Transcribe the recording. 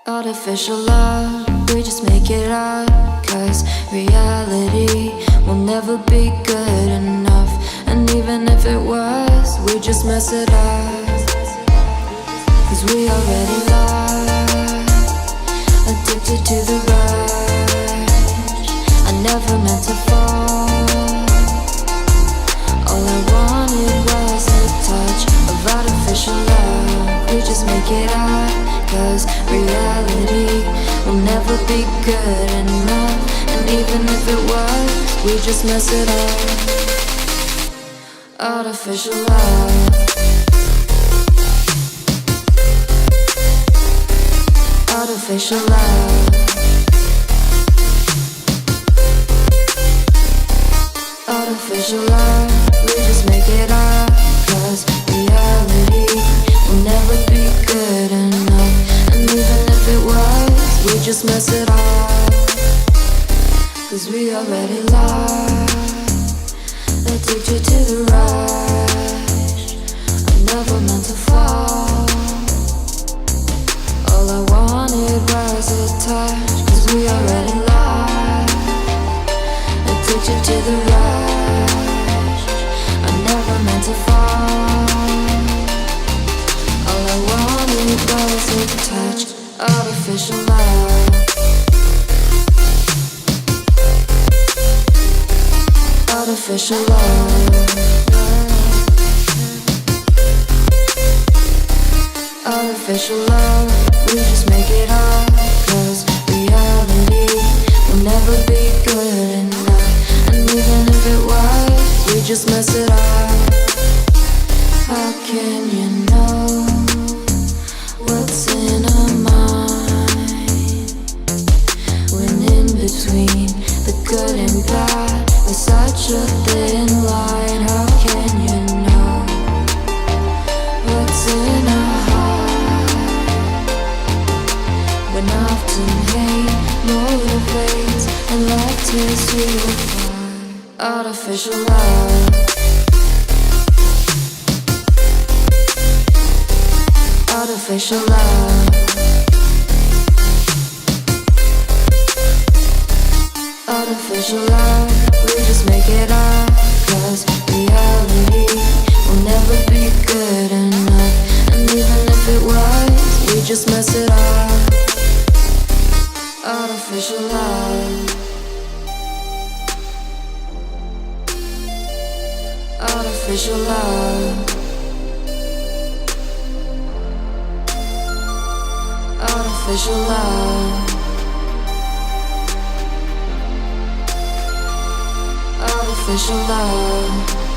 Artificial love, we just make it up. Cause reality will never be good enough. And even if it was, we just mess it up. Cause we already lost, addicted to the rush. I never meant to fall. All I wanted was a touch of artificial love. We just make it up. Cause reality will never be good enough. And even if it was, we just mess it up. Artificial love. Artificial love. Artificial love. We just make it up. Cause reality will never be good enough. And even if it was, we just mess it up. Cause we already lost, addicted to the rush. I never meant to fall. All I wanted was a touch. Cause we already lost, addicted to the rush. I never meant to fall. All I wanted was a touch. Artificial love. Artificial love. Artificial love. We just make it up. Cause reality will never be good enough. And even if it was, we just mess it up. How can you know what's in our mind when in between the good and bad there's such a thin line? How can you know what's in our heart when often hate motivates and love tears you apart? Artificial love. Artificial love. Artificial love. We just make it up. Cause reality will never be good enough. And even if it was, we just mess it up. Artificial love. Artificial love. Artificial love. Artificial love.